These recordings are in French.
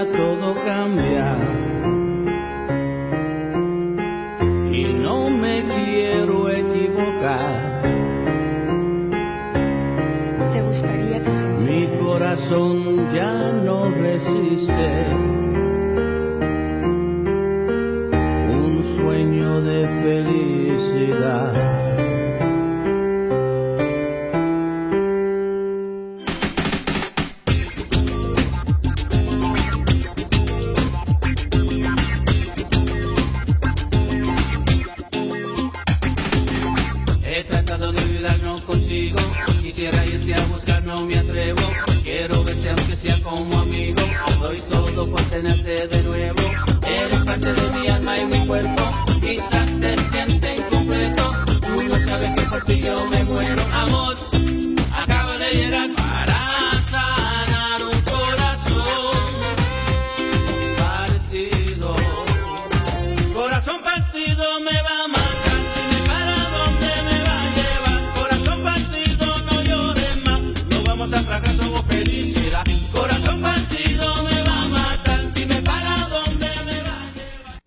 día todo cambia y no me quiero equivocar. ¿Te gustaría que se Mi entere? corazón ya no resiste un sueño de felicidad. He tratado de olvidar, no consigo. Quisiera irte a buscar, no me atrevo. Quiero verte aunque sea como amigo. Doy todo por tenerte de nuevo. Eres parte de mi alma y mi cuerpo. Quizás te sientes incompleto. Tú no sabes que por ti yo me muero. Amor, acaba de llegar para sanar un corazón partido. Corazón partido me va a matar. Dime para dónde me va a llevar. Corazón partido, no llores más. No vamos a fracaso o felicidad. Corazón partido me va a matar. Dime para dónde me va a llevar.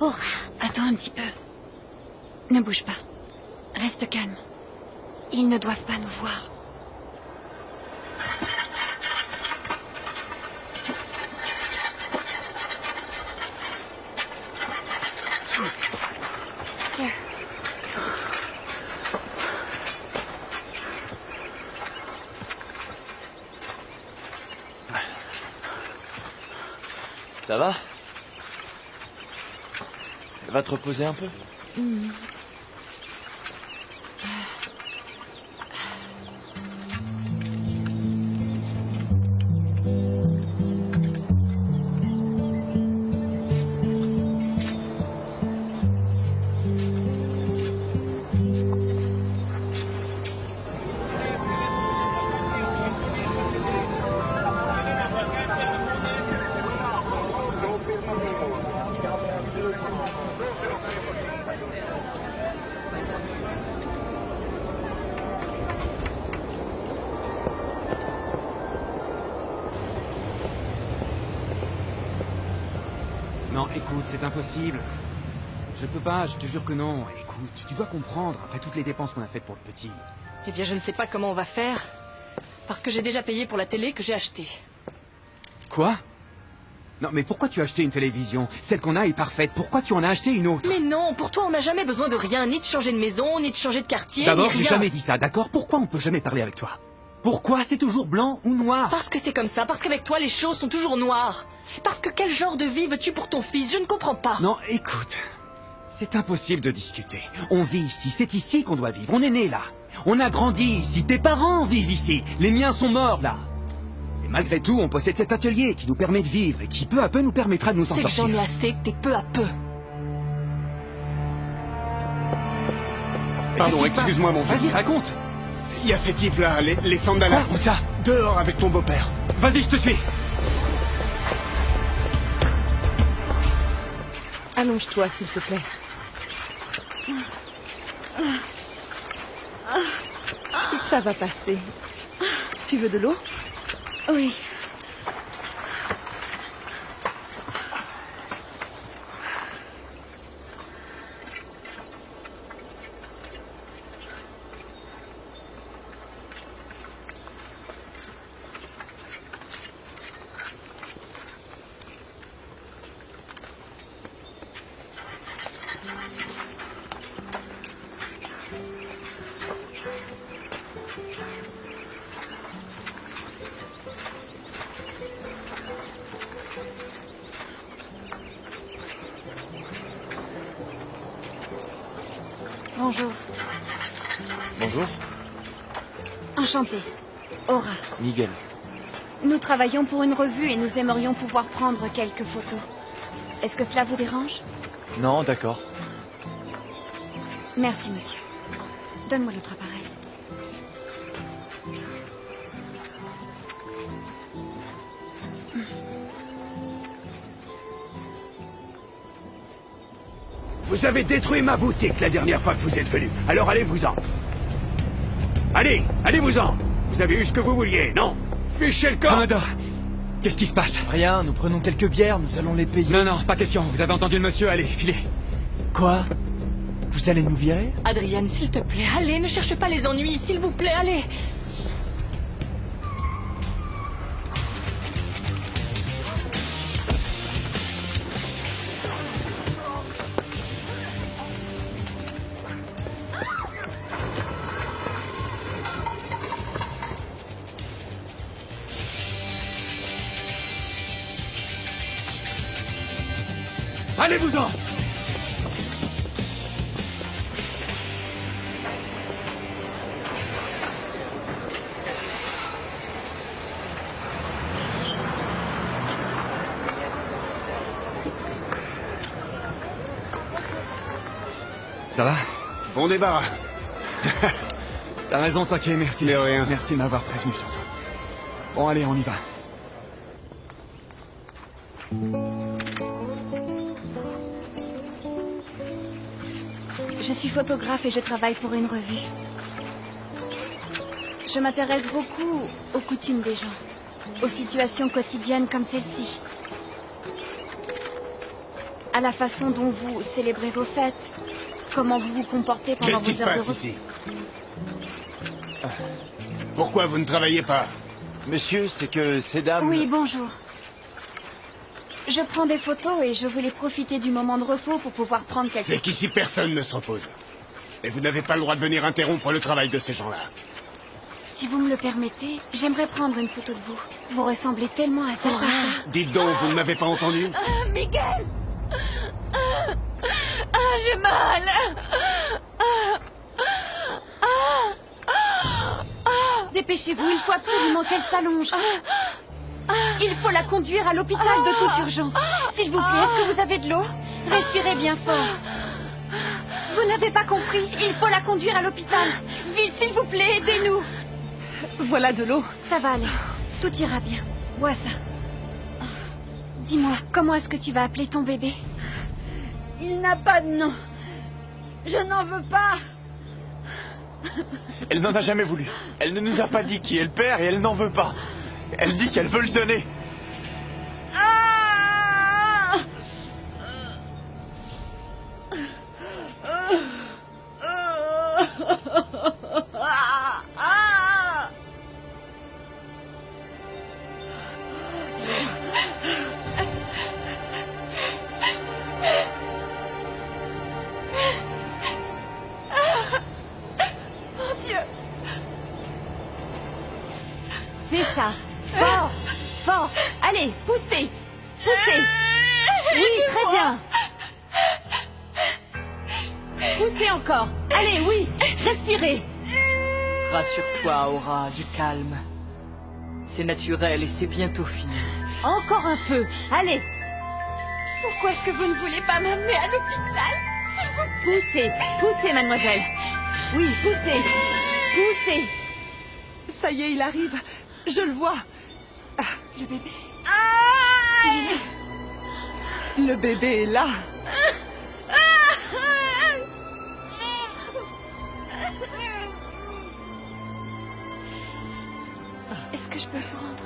Aura, attends un petit peu. Ne bouge pas. Reste calme. Ils ne doivent pas nous voir. Tiens. Ça va? Va te reposer un peu. Non, écoute, c'est impossible. Je peux pas, je te jure que non. Écoute, tu dois comprendre, après toutes les dépenses qu'on a faites pour le petit. Eh bien, je ne sais pas comment on va faire. Parce que j'ai déjà payé pour la télé que j'ai achetée. Quoi? Non, mais pourquoi tu as acheté une télévision? Celle qu'on a est parfaite. Pourquoi tu en as acheté une autre? Mais non, pour toi, on n'a jamais besoin de rien. Ni de changer de maison, ni de changer de quartier, D'abord, ni j'ai rien. jamais dit ça, d'accord? Pourquoi on peut jamais parler avec toi? Pourquoi c'est toujours blanc ou noir? Parce que c'est comme ça. Parce qu'avec toi, les choses sont toujours noires. Parce que quel genre de vie veux-tu pour ton fils? Je ne comprends pas. Non, écoute. C'est impossible de discuter. On vit ici, c'est ici qu'on doit vivre. On est né là. On a grandi ici. Tes parents vivent ici. Les miens sont morts là. Et malgré tout, on possède cet atelier qui nous permet de vivre et qui peu à peu nous permettra de nous en C'est que sortir. j'en ai assez que t'es peu à peu. Pardon, excuse-moi mon Vas-y, fils. raconte. Il y a ces types-là, les sandalas. Quoi, où ça? Dehors avec ton beau-père. Vas-y, je te suis. Allonge-toi, s'il te plaît. Ça va passer. Tu veux de l'eau? Oui. Bonjour. Bonjour. Enchantée. Aura. Miguel. Nous travaillons pour une revue et nous aimerions pouvoir prendre quelques photos. Est-ce que cela vous dérange? Non, d'accord. Merci, monsieur. Donne-moi l'autre appareil. Vous avez détruit ma boutique la dernière fois que vous êtes venu. Alors allez-vous-en. Allez, allez-vous-en. Vous avez eu ce que vous vouliez, non? Fichez le camp. Commodore, qu'est-ce qui se passe? Rien, nous prenons quelques bières, nous allons les payer. Non, non, pas question. Vous avez entendu le monsieur, allez, filez. Quoi? Vous allez nous virer? Adrienne, s'il te plaît, allez, ne cherche pas les ennuis, s'il vous plaît, allez. Allez-vous-en. Ça va? Bon débarras. T'as raison, t'inquiète, merci. De rien. Merci de m'avoir prévenu, surtout. Bon, allez, on y va. Je suis photographe et je travaille pour une revue. Je m'intéresse beaucoup aux coutumes des gens, aux situations quotidiennes comme celle-ci, à la façon dont vous célébrez vos fêtes, comment vous vous comportez pendant Qu'est-ce qui vos se heures de passe repos. ici? Pourquoi vous ne travaillez pas? Monsieur, c'est que ces dames... Oui, bonjour. Je prends des photos et je voulais profiter du moment de repos pour pouvoir prendre quelques... C'est qu'ici personne ne se repose. Et vous n'avez pas le droit de venir interrompre le travail de ces gens-là. Si vous me le permettez, j'aimerais prendre une photo de vous. Vous ressemblez tellement à Zapata. Dites donc, vous ne m'avez pas entendu? Miguel! J'ai mal! Dépêchez-vous, il faut absolument qu'elle s'allonge. Il faut la conduire à l'hôpital de toute urgence. S'il vous plaît, est-ce que vous avez de l'eau? Respirez bien fort. Vous n'avez pas compris. Il faut la conduire à l'hôpital. Vite, s'il vous plaît, aidez-nous. Voilà de l'eau. Ça va aller. Tout ira bien. Bois ça. Dis-moi, comment est-ce que tu vas appeler ton bébé? Il n'a pas de nom. Je n'en veux pas. Elle n'en a jamais voulu. Elle ne nous a pas dit qui est le père et elle n'en veut pas. Elle dit qu'elle veut le donner. Ah! C'est ça. Fort, fort. Allez, poussez, poussez. Oui, très bien. Poussez encore. Allez, oui, respirez. Rassure-toi, Aura, du calme. C'est naturel et c'est bientôt fini. Encore un peu. Allez, Pourquoi est-ce que vous ne voulez pas m'amener à l'hôpital? poussez, poussez, mademoiselle. Oui, poussez, poussez. Ça y est, il arrive. Je le vois. Le bébé. Le bébé est là. Est-ce que je peux le prendre?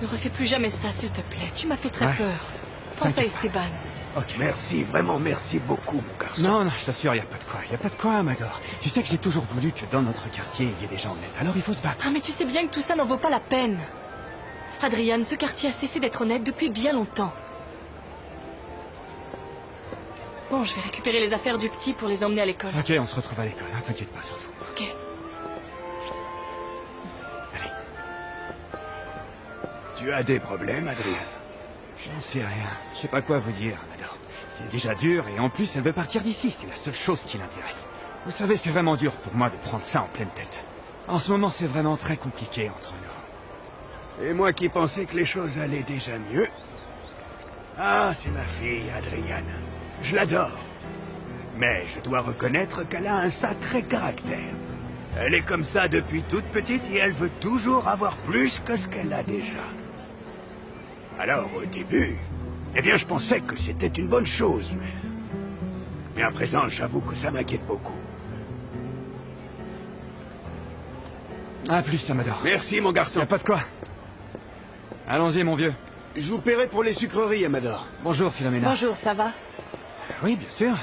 Ne refais plus jamais ça, s'il te plaît. Tu m'as fait très Ouais. peur. Pense à T'inquiète pas. Esteban. Ok. Merci, vraiment merci beaucoup, mon garçon. Non, non, je t'assure, y a pas de quoi. Y a pas de quoi, Amador. Tu sais que j'ai toujours voulu que dans notre quartier, il y ait des gens honnêtes. Alors il faut se battre. Ah, mais tu sais bien que tout ça n'en vaut pas la peine. Adrian, ce quartier a cessé d'être honnête depuis bien longtemps. Bon, je vais récupérer les affaires du petit pour les emmener à l'école. Ok, on se retrouve à l'école, hein, t'inquiète pas, surtout. Ok. Allez. Tu as des problèmes, Adrien? J'en sais rien. Je sais pas quoi vous dire, Amador. C'est déjà dur, et en plus, elle veut partir d'ici. C'est la seule chose qui l'intéresse. Vous savez, c'est vraiment dur pour moi de prendre ça en pleine tête. En ce moment, c'est vraiment très compliqué entre nous. Et moi qui pensais que les choses allaient déjà mieux. Ah, c'est ma fille, Adriane. Je l'adore. Mais je dois reconnaître qu'elle a un sacré caractère. Elle est comme ça depuis toute petite et elle veut toujours avoir plus que ce qu'elle a déjà. Alors, au début, eh bien, je pensais que c'était une bonne chose, mais à présent, j'avoue que ça m'inquiète beaucoup. À plus, Amador. Merci, mon garçon. Y a pas de quoi. Allons-y, mon vieux. Je vous paierai pour les sucreries, Amador. Bonjour, Philomena. Bonjour, ça va? Oui, bien sûr.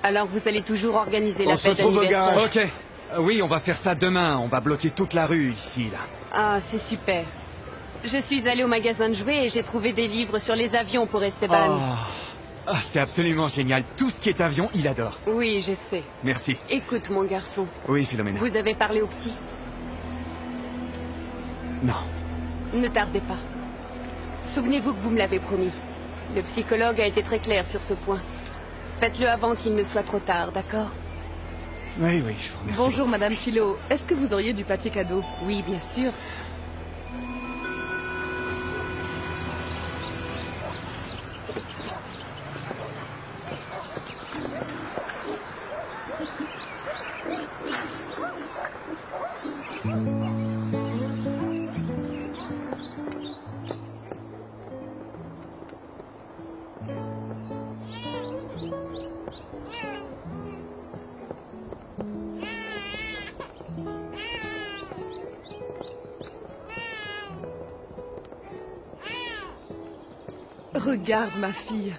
Alors vous allez toujours organiser la se fête retrouve au d'anniversaire? garage. Ok. Oui, on va faire ça demain. On va bloquer toute la rue ici, là. Ah, c'est super. Je suis allée au magasin de jouets et j'ai trouvé des livres sur les avions pour Esteban. Ah, c'est absolument génial. Tout ce qui est avion, il adore. Oui, je sais. Merci. Écoute, mon garçon, Oui, Philomena. vous avez parlé au petit? Non. Ne tardez pas. Souvenez-vous que vous me l'avez promis. Le psychologue a été très clair sur ce point. Faites-le avant qu'il ne soit trop tard, d'accord? Oui, oui, je vous remercie. Bonjour Madame Philo, est-ce que vous auriez du papier cadeau? Oui, bien sûr. Regarde ma fille.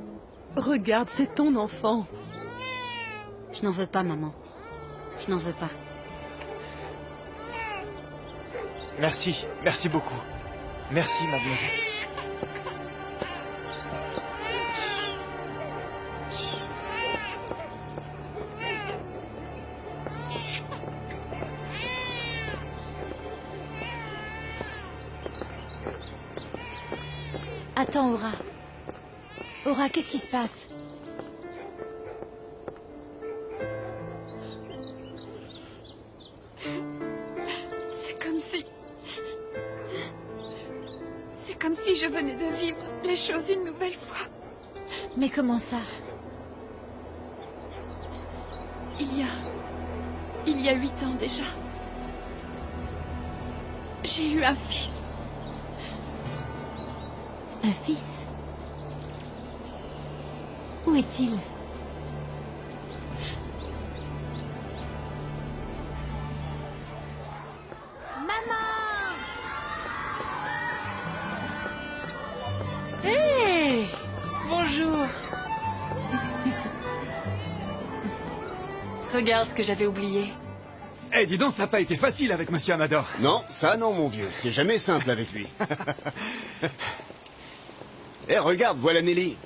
Regarde, c'est ton enfant. Je n'en veux pas, maman. Je n'en veux pas. Merci, merci beaucoup. Merci, mademoiselle. Attends, Aura. Aura, qu'est-ce qui se passe? C'est comme si... C'est comme si je venais de vivre les choses une nouvelle fois. Mais comment ça? Il y a 8 ans déjà. J'ai eu un fils. Un fils? Où est-il? Hé! Bonjour. Regarde ce que j'avais oublié. Eh, dis donc, ça n'a pas été facile avec Monsieur Amador. Non, ça non, mon vieux. C'est jamais simple avec lui. Eh, regarde, voilà Nelly.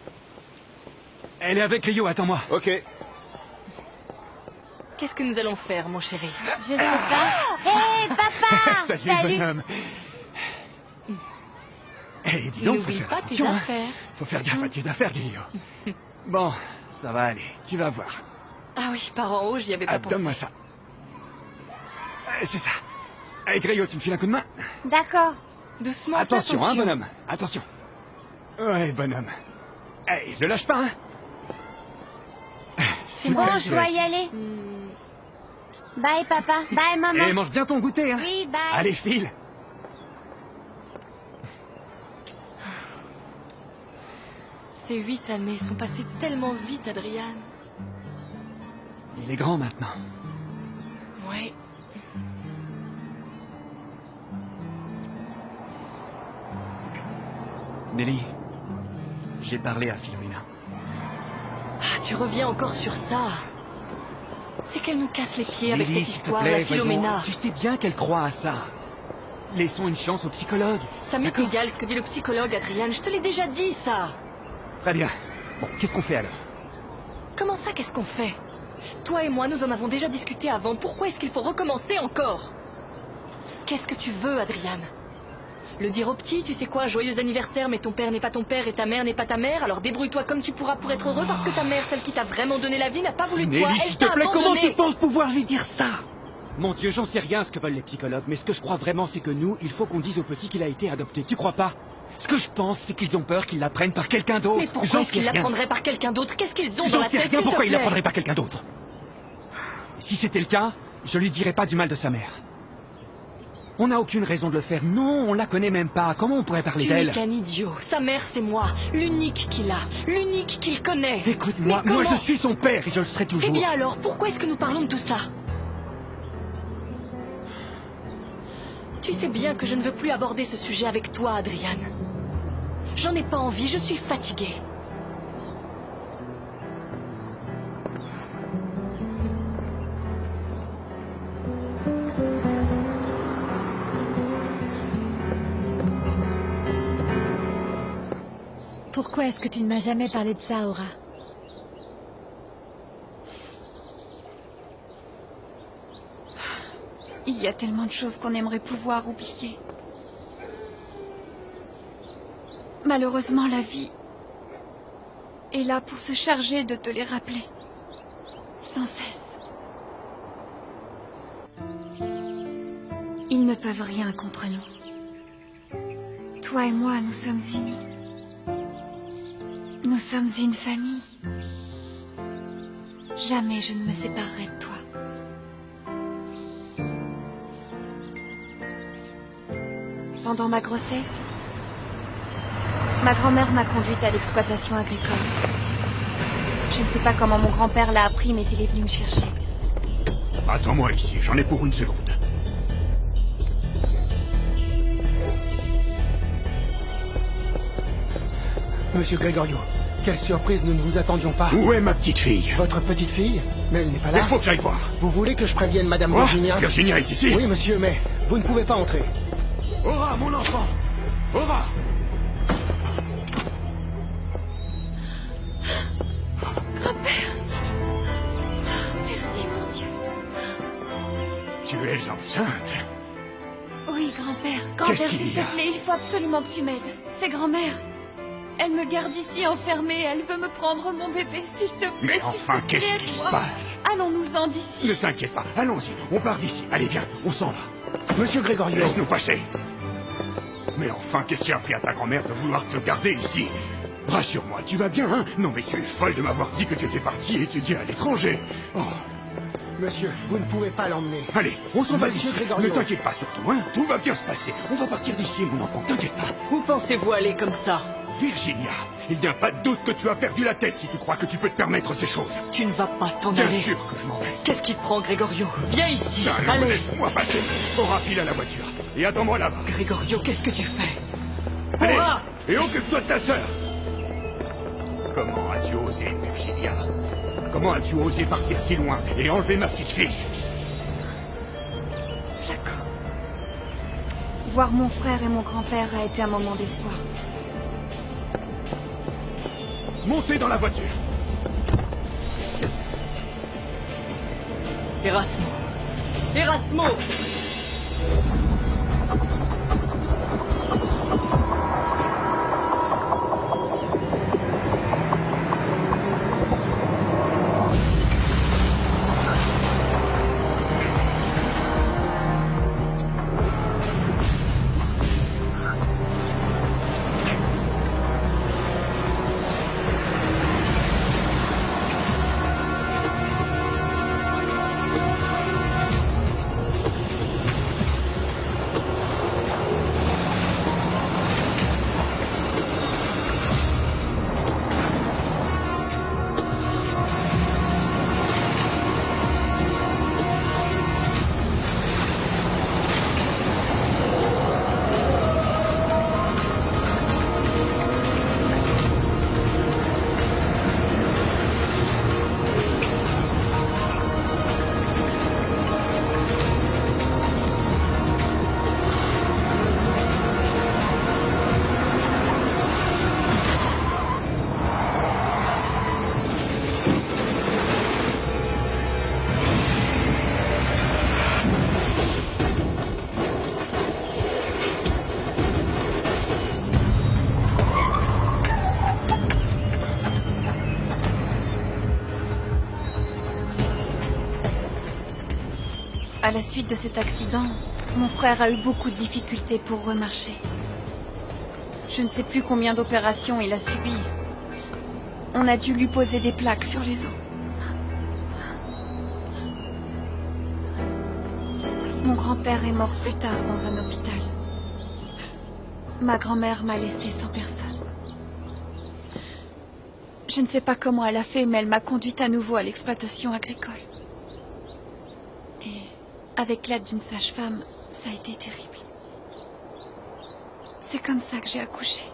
Elle est avec Rio, attends-moi. Ok. Qu'est-ce que nous allons faire, mon chéri? Je sais pas. Hé, papa! Salut, bonhomme. Eh, dis donc, faut N'oublie faire pas tes attention, hein. affaires. Faut faire gaffe à tes affaires, Rio. Bon, ça va aller, tu vas voir. Ah oui, par en haut, j'y avais pas pensé. Donne-moi ça. C'est ça. Allez, Grillo, tu me files un coup de main? D'accord. Doucement, Attention, attention. hein, bonhomme. Attention. Ouais, bonhomme. Allez, je le lâche pas, hein. Bon, je dois y aller. Bye, papa. Bye, maman. Et mange bien ton goûter, hein. Oui, bye. Allez, file. Ces 8 années sont passées tellement vite, Adrian. Il est grand maintenant. Ouais. Nelly, J'ai parlé à Philomena. Ah, tu reviens encore sur ça. C'est qu'elle nous casse les pieds avec Lily, cette s'il te histoire, plaît, la Philomena. voyons, tu sais bien qu'elle croit à ça. Laissons une chance au psychologue. Ça m'est D'accord. égal ce que dit le psychologue, Adrian. Je te l'ai déjà dit, ça. Très bien. Bon, qu'est-ce qu'on fait alors? Comment ça, qu'est-ce qu'on fait? Toi et moi, nous en avons déjà discuté avant. Pourquoi est-ce qu'il faut recommencer encore? Qu'est-ce que tu veux, Adrian? Le dire au petit, tu sais quoi, joyeux anniversaire, mais ton père n'est pas ton père et ta mère n'est pas ta mère, alors débrouille-toi comme tu pourras pour être heureux, parce que ta mère, celle qui t'a vraiment donné la vie, n'a pas voulu de toi, Nelly, elle s'il te t'a plaît, comment abandonné. tu penses pouvoir lui dire ça? Mon Dieu, j'en sais rien ce que veulent les psychologues, mais ce que je crois vraiment, c'est que nous, il faut qu'on dise au petit qu'il a été adopté. Tu crois pas? Ce que je pense, c'est qu'ils ont peur qu'il l'apprenne par quelqu'un d'autre. Mais pourquoi J'en est-ce qu'ils sais rien. l'apprendraient par quelqu'un d'autre? Qu'est-ce qu'ils ont dans J'en la sais tête, rien s'il te pourquoi il plaît? l'apprendrait par quelqu'un d'autre. Si c'était le cas, je lui dirais pas du mal de sa mère. On n'a aucune raison de le faire. Non, on la connaît même pas. Comment on pourrait parler Tu n'es d'elle? qu'un idiot. Sa mère, c'est moi. L'unique qu'il a. L'unique qu'il connaît. Écoute-moi, Mais moi comment- je suis son père et je le serai toujours. Eh bien alors, pourquoi est-ce que nous parlons de tout ça? Tu sais bien que je ne veux plus aborder ce sujet avec toi, Adrian. J'en ai pas envie, je suis fatiguée. Pourquoi est-ce que tu ne m'as jamais parlé de ça, Aura? Il y a tellement de choses qu'on aimerait pouvoir oublier. Malheureusement, la vie est là pour se charger de te les rappeler. Sans cesse. Ils ne peuvent rien contre nous. Toi et moi, nous sommes unis. Nous sommes une famille. Jamais je ne me séparerai de toi. Pendant ma grossesse, ma grand-mère m'a conduite à l'exploitation agricole. Je ne sais pas comment mon grand-père l'a appris, mais il est venu me chercher. Attends-moi ici, j'en ai pour une seconde. Monsieur Gregorio, quelle surprise, nous ne vous attendions pas. Où est ma petite fille? Votre petite fille? Mais elle n'est pas là. Il faut que j'aille voir. Vous voulez que je prévienne Madame Quoi? Virginia? Virginia est ici? Oui, monsieur, mais vous ne pouvez pas entrer. Aura, mon enfant! Aura! Grand-père! Merci, mon Dieu. Tu es enceinte? Oui, grand-père. Grand-père, Qu'est-ce qu'il s'il y a? te plaît, il faut absolument que tu m'aides. C'est grand-mère. Elle me garde ici enfermée. Elle veut me prendre mon bébé, s'il te plaît. Mais s'il enfin, te plaît, qu'est-ce qui se aide-moi. passe? Allons-nous-en d'ici. Ne t'inquiète pas, allons-y, on part d'ici. Allez, viens, on s'en va. Monsieur Gregorio. Laisse-nous passer. Mais enfin, qu'est-ce qui a pris à ta grand-mère de vouloir te garder ici? Rassure-moi, tu vas bien, hein? Non mais tu es folle de m'avoir dit que tu étais parti étudier à l'étranger. Oh, Monsieur, vous ne pouvez pas l'emmener. allez, on s'en va Monsieur d'ici. Gregorio. Ne t'inquiète pas surtout, hein? Tout va bien se passer. On va partir d'ici, mon enfant, t'inquiète pas. Où pensez-vous aller comme ça? Virginia, il n'y a pas de doute que tu as perdu la tête si tu crois que tu peux te permettre ces choses. Tu ne vas pas t'en Bien aller. sûr que je m'en vais. Qu'est-ce qui te prend, Gregorio? Viens ici. Allons, Allez. laisse-moi passer. Aura, file à la voiture. Et attends-moi là-bas. Gregorio, qu'est-ce que tu fais? Allez, Aura! et occupe-toi de ta sœur. Comment as-tu osé, Virginia? Comment as-tu osé partir si loin et enlever ma petite fille? Flaco. Voir mon frère et mon grand-père a été un moment d'espoir. Montez dans la voiture. Erasmo. Erasmo! À la suite de cet accident, mon frère a eu beaucoup de difficultés pour remarcher. Je ne sais plus combien d'opérations il a subies. On a dû lui poser des plaques sur les os. Mon grand-père est mort plus tard dans un hôpital. Ma grand-mère m'a laissée sans personne. Je ne sais pas comment elle a fait, mais elle m'a conduite à nouveau à l'exploitation agricole. Et avec l'aide d'une sage-femme, ça a été terrible. C'est comme ça que j'ai accouché.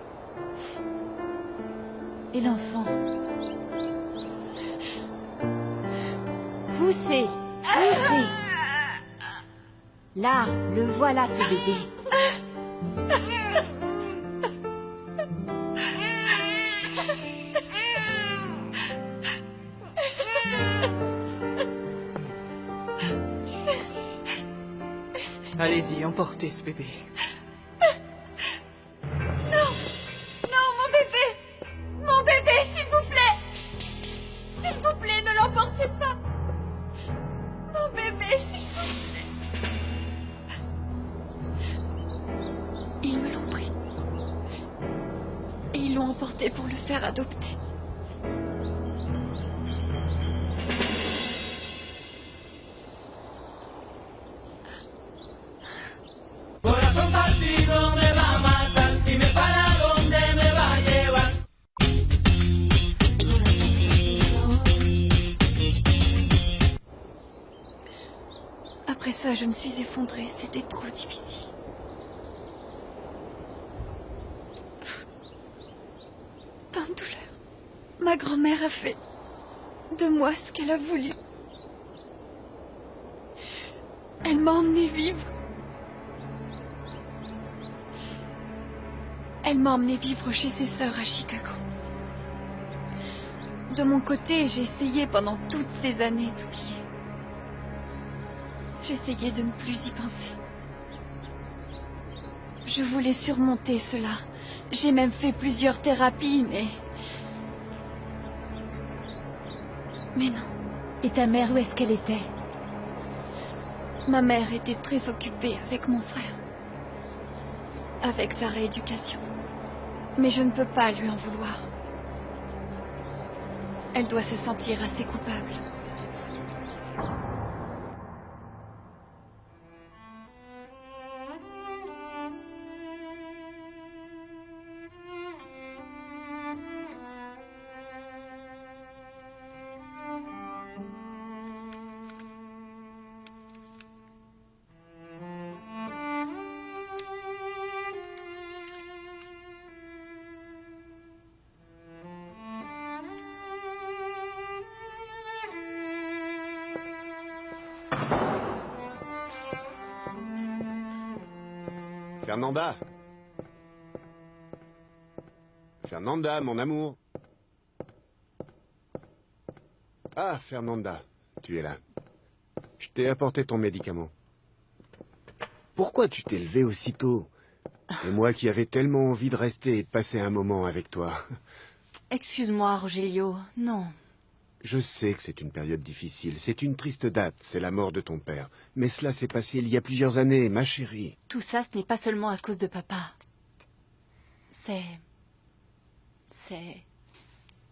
Et l'enfant? Poussez! Poussez! Là, le voilà, ce bébé. Allez-y, emportez ce bébé. Non, mon bébé! Mon bébé, s'il vous plaît! S'il vous plaît, ne l'emportez pas! Mon bébé, s'il vous plaît! Ils me l'ont pris. Et ils l'ont emporté pour le faire adopter. Corazón partido me va a matar, dime para dónde me va a llevar. Après ça, je me suis effondrée. C'était trop difficile. Tant de douleur. Ma grand-mère a fait de moi ce qu'elle a voulu. Elle m'a emmenée vivre. Elle m'a emmenée vivre chez ses sœurs à Chicago. De mon côté, j'ai essayé pendant toutes ces années d'oublier. J'essayais de ne plus y penser. Je voulais surmonter cela. J'ai même fait plusieurs thérapies, mais non. Et ta mère, où est-ce qu'elle était? Ma mère était très occupée avec mon frère. Avec sa rééducation. Mais je ne peux pas lui en vouloir. Elle doit se sentir assez coupable. Fernanda. Fernanda, mon amour. Ah, Fernanda, tu es là. Je t'ai apporté ton médicament. Pourquoi tu t'es levée aussitôt? Et moi qui avais tellement envie de rester et de passer un moment avec toi. Excuse-moi, Rogelio. Non. Je sais que c'est une période difficile, c'est une triste date, c'est la mort de ton père. Mais cela s'est passé il y a plusieurs années, ma chérie. Tout ça, ce n'est pas seulement à cause de papa.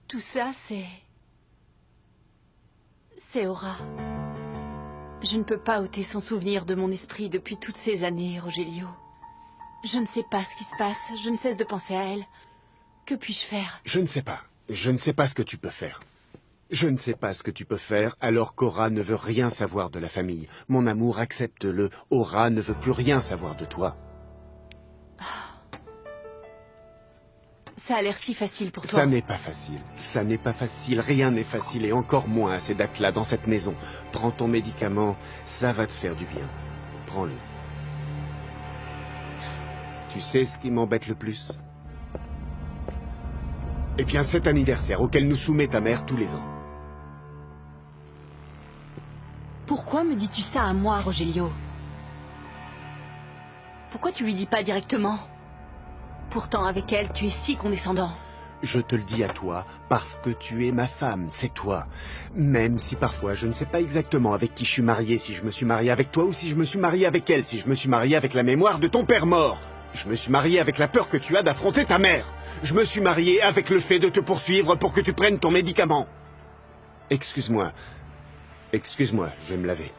Tout ça, c'est Aura. Je ne peux pas ôter son souvenir de mon esprit depuis toutes ces années, Rogelio. Je ne sais pas ce qui se passe, je ne cesse de penser à elle. Que puis-je faire? Je ne sais pas. Je ne sais pas ce que tu peux faire. Je ne sais pas ce que tu peux faire alors qu'Aura ne veut rien savoir de la famille. Mon amour, accepte-le. Aura ne veut plus rien savoir de toi. Ça a l'air si facile pour toi. Ça n'est pas facile. Ça n'est pas facile. Rien n'est facile et encore moins à ces dates-là dans cette maison. Prends ton médicament, ça va te faire du bien. Prends-le. Tu sais ce qui m'embête le plus? Eh bien, cet anniversaire auquel nous soumet ta mère tous les ans. Pourquoi me dis-tu ça à moi, Rogelio? Pourquoi tu lui dis pas directement? Pourtant, avec elle, tu es si condescendant. Je te le dis à toi, parce que tu es ma femme, c'est toi. Même si parfois je ne sais pas exactement avec qui je suis marié, si je me suis marié avec toi ou si je me suis marié avec elle, si je me suis marié avec la mémoire de ton père mort. Je me suis marié avec la peur que tu as d'affronter ta mère. Je me suis marié avec le fait de te poursuivre pour que tu prennes ton médicament. Excuse-moi. Excuse-moi, je vais me laver.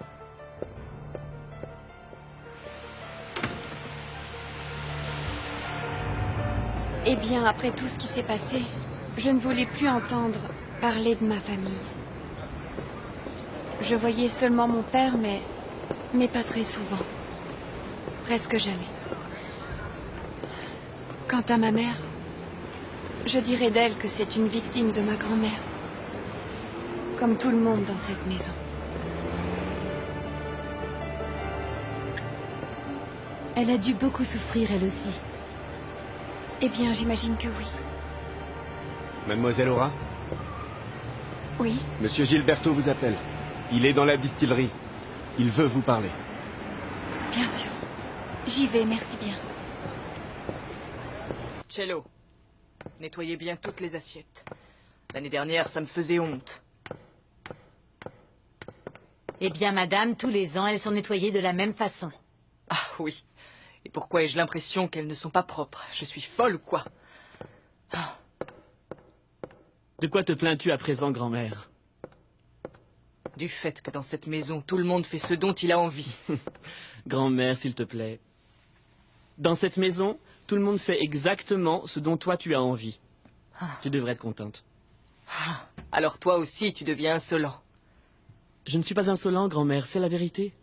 Eh bien, après tout ce qui s'est passé, je ne voulais plus entendre parler de ma famille. Je voyais seulement mon père, mais pas très souvent. Presque jamais. Quant à ma mère, je dirais d'elle que c'est une victime de ma grand-mère. Comme tout le monde dans cette maison. Elle a dû beaucoup souffrir, elle aussi. Eh bien, j'imagine que oui. Mademoiselle Aura? Oui? Monsieur Gilberto vous appelle. Il est dans la distillerie. Il veut vous parler. Bien sûr. J'y vais, merci bien. Cello, nettoyez bien toutes les assiettes. L'année dernière, ça me faisait honte. Eh bien, madame, tous les ans, elles sont nettoyées de la même façon. Ah oui. Et pourquoi ai-je l'impression qu'elles ne sont pas propres? Je suis folle ou quoi? De quoi te plains-tu à présent, grand-mère? Du fait que dans cette maison, tout le monde fait ce dont il a envie. Grand-mère, s'il te plaît. Dans cette maison, tout le monde fait exactement ce dont toi tu as envie. Tu devrais être contente. Alors toi aussi, tu deviens insolent. Je ne suis pas insolent, grand-mère, c'est la vérité.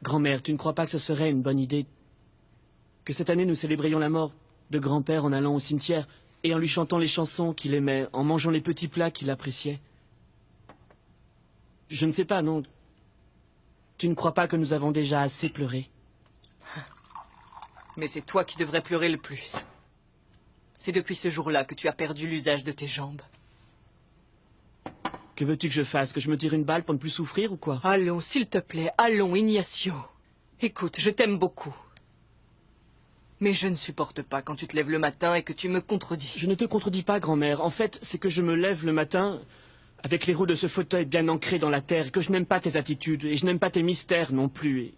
Grand-mère, tu ne crois pas que ce serait une bonne idée que cette année nous célébrions la mort de grand-père en allant au cimetière et en lui chantant les chansons qu'il aimait, en mangeant les petits plats qu'il appréciait? Je ne sais pas, non. Tu ne crois pas que nous avons déjà assez pleuré? Mais c'est toi qui devrais pleurer le plus. C'est depuis ce jour-là que tu as perdu l'usage de tes jambes. Que veux-tu que je fasse? Que je me tire une balle pour ne plus souffrir ou quoi? Allons, s'il te plaît, allons, Ignacio. Écoute, je t'aime beaucoup. Mais je ne supporte pas quand tu te lèves le matin et que tu me contredis. Je ne te contredis pas, grand-mère. En fait, c'est que je me lève le matin avec les roues de ce fauteuil bien ancrées dans la terre et que je n'aime pas tes attitudes et je n'aime pas tes mystères non plus. Et...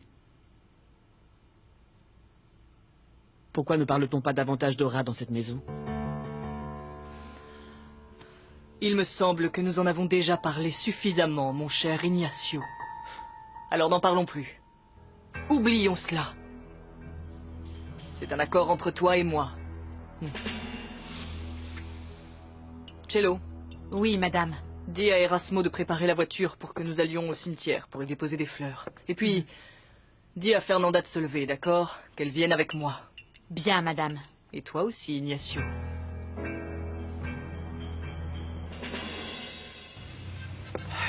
Pourquoi ne parle-t-on pas davantage d'Aura dans cette maison? Il me semble que nous en avons déjà parlé suffisamment, mon cher Ignacio. Alors n'en parlons plus. Oublions cela. C'est un accord entre toi et moi. Cello. Oui, madame. Dis à Erasmo de préparer la voiture pour que nous allions au cimetière pour y déposer des fleurs. Et puis, dis à Fernanda de se lever, d'accord? Qu'elle vienne avec moi. Bien, madame. Et toi aussi, Ignacio.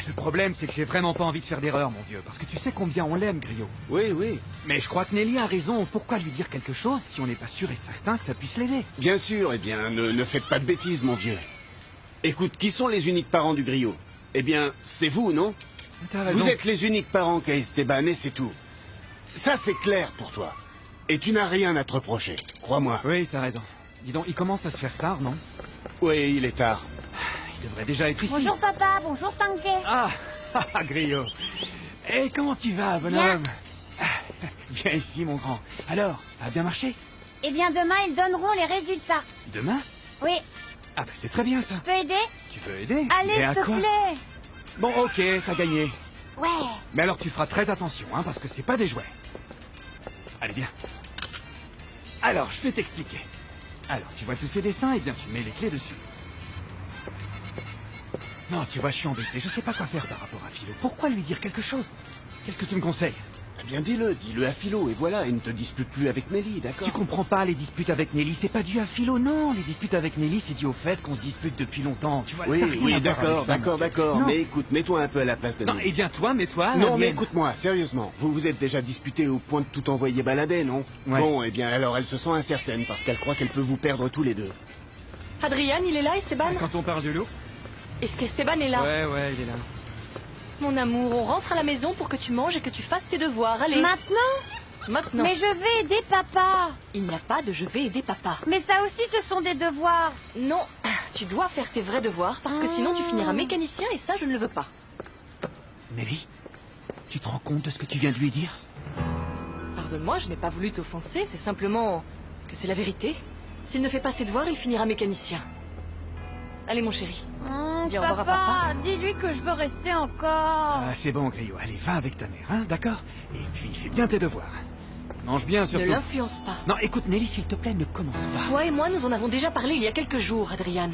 Le problème, c'est que j'ai vraiment pas envie de faire d'erreur, mon vieux. Parce que tu sais combien on l'aime, Griot. Oui, oui. Mais je crois que Nelly a raison. Pourquoi lui dire quelque chose si on n'est pas sûr et certain que ça puisse l'aider? Bien sûr, eh bien, ne faites pas de bêtises, mon vieux. Écoute, qui sont les uniques parents du griot? Eh bien, c'est vous, non? T'as raison. Vous êtes les uniques parents qu'a Esteban et c'est tout. Ça, c'est clair pour toi. Et tu n'as rien à te reprocher, crois-moi. Oui, t'as raison. Dis donc, il commence à se faire tard, non? Oui, il est tard. Il devrait déjà être ici. Bonjour papa, bonjour Tanguay. Ah, Griot. Et comment tu vas, bonhomme? Viens ici, mon grand. Alors, ça a bien marché? Eh bien demain, ils donneront les résultats. Demain? Oui. Ah bah c'est très bien, ça. Je peux aider? Tu peux aider? Allez, Et à s'il te quoi? plaît. Bon, ok, t'as gagné. Ouais. Mais alors tu feras très attention, hein, parce que c'est pas des jouets. Allez, viens. Alors, je vais t'expliquer. Alors, tu vois tous ces dessins, et bien tu mets les clés dessus. Non, tu vois, je suis embêté. Je sais pas quoi faire par rapport à Philo. Pourquoi lui dire quelque chose? Qu'est-ce que tu me conseilles? Eh bien, dis-le à Philo, et voilà, et ne te dispute plus avec Nelly, d'accord? Tu comprends pas, les disputes avec Nelly, c'est pas dû à Philo, non. Les disputes avec Nelly, c'est dû au fait qu'on se dispute depuis longtemps. Tu vois, ça a rien à Oui, voir d'accord, avec ça, mon d'accord. vieux. Non. Mais écoute, mets-toi un peu à la place de Non, Nelly. et bien toi, mets-toi. Non, mais écoute-moi, sérieusement. Vous vous êtes déjà disputé au point de tout envoyer balader, non? Ouais. Bon, eh bien, alors elle se sent incertaine parce qu'elle croit qu'elle peut vous perdre tous les deux. Adrian, il est là, Esteban? Quand on parle de l'eau? Est-ce qu'Esteban est là? Ouais, il est là. Mon amour, on rentre à la maison pour que tu manges et que tu fasses tes devoirs, allez. Maintenant? Maintenant. Mais je vais aider papa. Il n'y a pas de je vais aider papa. Mais ça aussi, ce sont des devoirs. Non, tu dois faire tes vrais devoirs parce que sinon tu finiras mécanicien et ça, je ne le veux pas. Mélie, tu te rends compte de ce que tu viens de lui dire? Pardonne-moi, je n'ai pas voulu t'offenser, c'est simplement que c'est la vérité. S'il ne fait pas ses devoirs, il finira mécanicien. Allez, mon chéri. Dis au revoir à papa. Dis-lui que je veux rester encore. Ah, c'est bon, Griot. Allez, va avec ta mère, hein, d'accord? Et puis, fais bien tes devoirs. Mange bien, surtout. Ne l'influence pas. Non, écoute, Nelly, s'il te plaît, ne commence pas. Toi et moi, nous en avons déjà parlé il y a quelques jours, Adrian.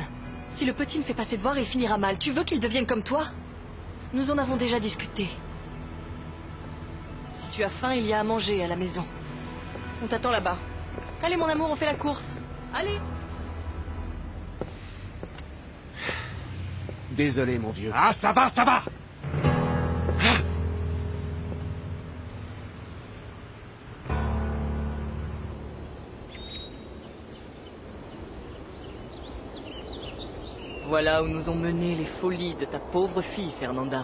Si le petit ne fait pas ses devoirs, il finira mal. Tu veux qu'il devienne comme toi? Nous en avons déjà discuté. Si tu as faim, il y a à manger à la maison. On t'attend là-bas. Allez, mon amour, on fait la course. Allez! Désolé, mon vieux. Ah, ça va, ça va! Voilà où nous ont mené les folies de ta pauvre fille, Fernanda.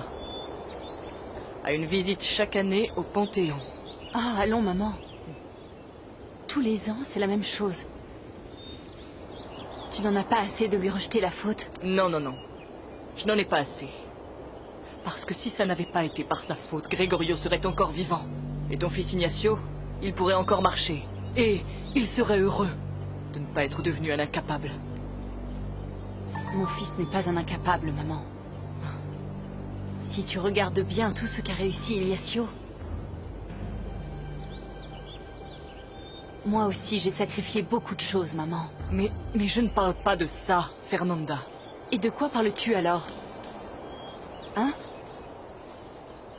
À une visite chaque année au Panthéon. Ah, allons, maman. Tous les ans, c'est la même chose. Tu n'en as pas assez de lui rejeter la faute? Non, non, non. Je n'en ai pas assez. Parce que si ça n'avait pas été par sa faute, Gregorio serait encore vivant. Et ton fils Ignacio, il pourrait encore marcher. Et il serait heureux de ne pas être devenu un incapable. Mon fils n'est pas un incapable, maman. Si tu regardes bien tout ce qu'a réussi Ignacio... Moi aussi, j'ai sacrifié beaucoup de choses, maman. Mais je ne parle pas de ça, Fernanda. Et de quoi parles-tu alors? Hein?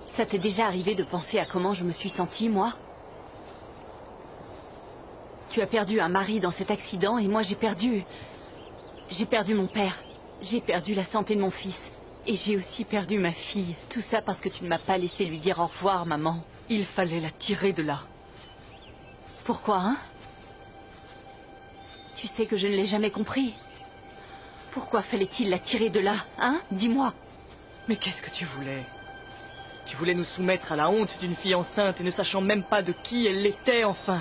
Ça t'est déjà arrivé de penser à comment je me suis sentie, moi? Tu as perdu un mari dans cet accident et moi j'ai perdu mon père. J'ai perdu la santé de mon fils. Et j'ai aussi perdu ma fille. Tout ça parce que tu ne m'as pas laissé lui dire au revoir, maman. Il fallait la tirer de là. Pourquoi, hein? Tu sais que je ne l'ai jamais compris. Pourquoi fallait-il la tirer de là, hein? Dis-moi. Mais qu'est-ce que tu voulais? Tu voulais nous soumettre à la honte d'une fille enceinte et ne sachant même pas de qui elle était, enfin.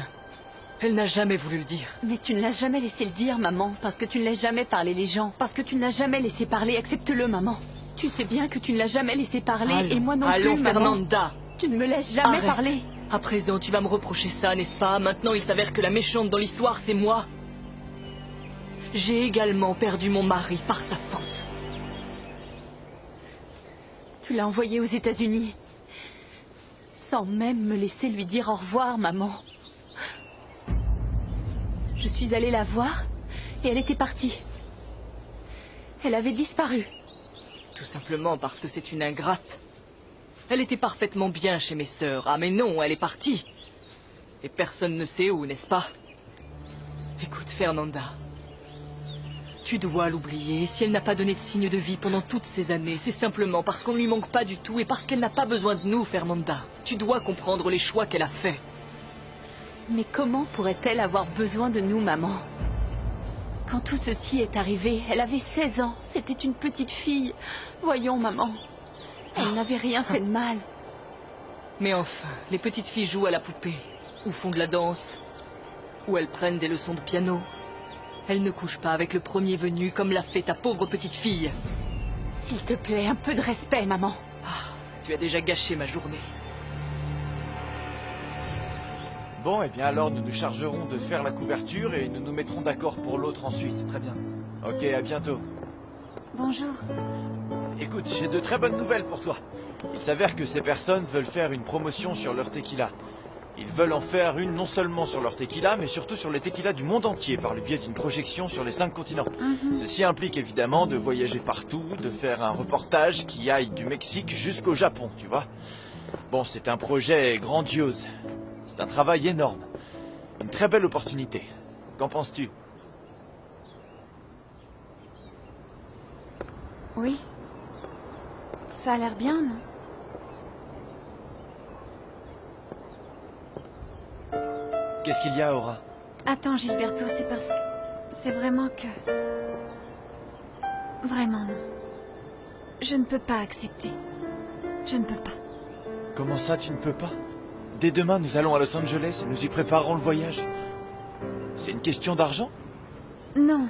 Elle n'a jamais voulu le dire. Mais tu ne l'as jamais laissé le dire, maman, parce que tu ne laisses jamais parler les gens, parce que tu ne l'as jamais laissé parler, accepte-le, maman. Tu sais bien que tu ne l'as jamais laissé parler, et moi non plus, allons, maman. Fernanda. Tu ne me laisses jamais Arrête. parler. À présent, tu vas me reprocher ça, n'est-ce pas? Maintenant, il s'avère que la méchante dans l'histoire, c'est moi. J'ai également perdu mon mari par sa faute. Tu l'as envoyé aux États-Unis. Sans même me laisser lui dire au revoir, maman. Je suis allée la voir, et elle était partie. Elle avait disparu. Tout simplement parce que c'est une ingrate. Elle était parfaitement bien chez mes sœurs. Ah mais non, elle est partie. Et personne ne sait où, n'est-ce pas? Écoute, Fernanda. Tu dois l'oublier. Si elle n'a pas donné de signe de vie pendant toutes ces années, c'est simplement parce qu'on ne lui manque pas du tout et parce qu'elle n'a pas besoin de nous, Fernanda. Tu dois comprendre les choix qu'elle a faits. Mais comment pourrait-elle avoir besoin de nous, maman? Quand tout ceci est arrivé, elle avait 16 ans. C'était une petite fille. Voyons, maman. Elle n'avait rien fait de mal. Mais enfin, les petites filles jouent à la poupée, ou font de la danse, ou elles prennent des leçons de piano. Elles ne couchent pas avec le premier venu comme l'a fait ta pauvre petite fille. S'il te plaît, un peu de respect, maman. Ah, tu as déjà gâché ma journée. Bon, eh bien alors nous nous chargerons de faire la couverture et nous nous mettrons d'accord pour l'autre ensuite. Très bien. Ok, à bientôt. Bonjour. Écoute, j'ai de très bonnes nouvelles pour toi. Il s'avère que ces personnes veulent faire une promotion sur leur tequila. Ils veulent en faire une non seulement sur leur tequila, mais surtout sur les tequilas du monde entier par le biais d'une projection sur les 5 continents. Ceci implique évidemment de voyager partout, de faire un reportage qui aille du Mexique jusqu'au Japon, tu vois. Bon, c'est un projet grandiose. C'est un travail énorme. Une très belle opportunité. Qu'en penses-tu? Oui. Ça a l'air bien, non? Qu'est-ce qu'il y a, Aura? Attends, Gilberto, c'est parce que... C'est vraiment que... Vraiment, non. Je ne peux pas accepter. Je ne peux pas. Comment ça, tu ne peux pas? dès demain, nous allons à Los Angeles et nous y préparerons le voyage. C'est une question d'argent? Non.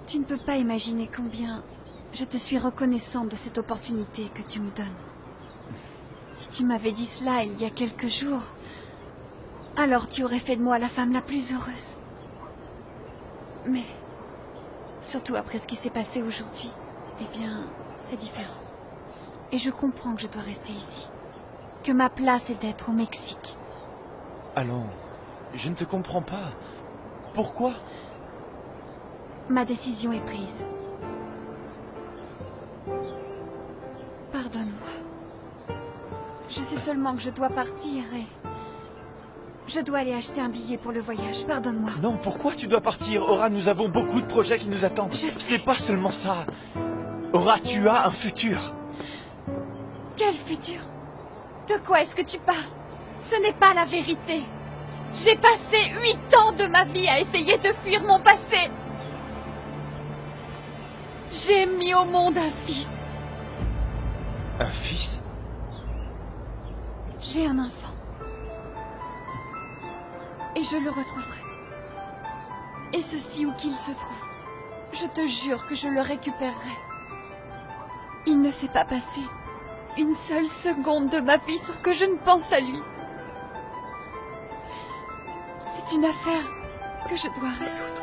Tu ne peux pas imaginer combien je te suis reconnaissante de cette opportunité que tu me donnes. Si tu m'avais dit cela il y a quelques jours, alors tu aurais fait de moi la femme la plus heureuse. Mais, surtout après ce qui s'est passé aujourd'hui, eh bien, c'est différent. Et je comprends que je dois rester ici. Que ma place est d'être au Mexique. Allons, je ne te comprends pas. Pourquoi? Ma décision est prise. Pardonne-moi. Je sais seulement que je dois partir et... je dois aller acheter un billet pour le voyage. Pardonne-moi. Non, pourquoi tu dois partir? Aura, nous avons beaucoup de projets qui nous attendent. Ce n'est pas seulement ça. Aura, tu as un futur. Quel futur? De quoi est-ce que tu parles? Ce n'est pas la vérité. J'ai passé 8 ans de ma vie à essayer de fuir mon passé. J'ai mis au monde un fils. Un fils? J'ai un enfant. Et je le retrouverai. Et ceci où qu'il se trouve, je te jure que je le récupérerai. Il ne s'est pas passé une seule seconde de ma vie sans que je ne pense à lui. C'est une affaire que je dois résoudre.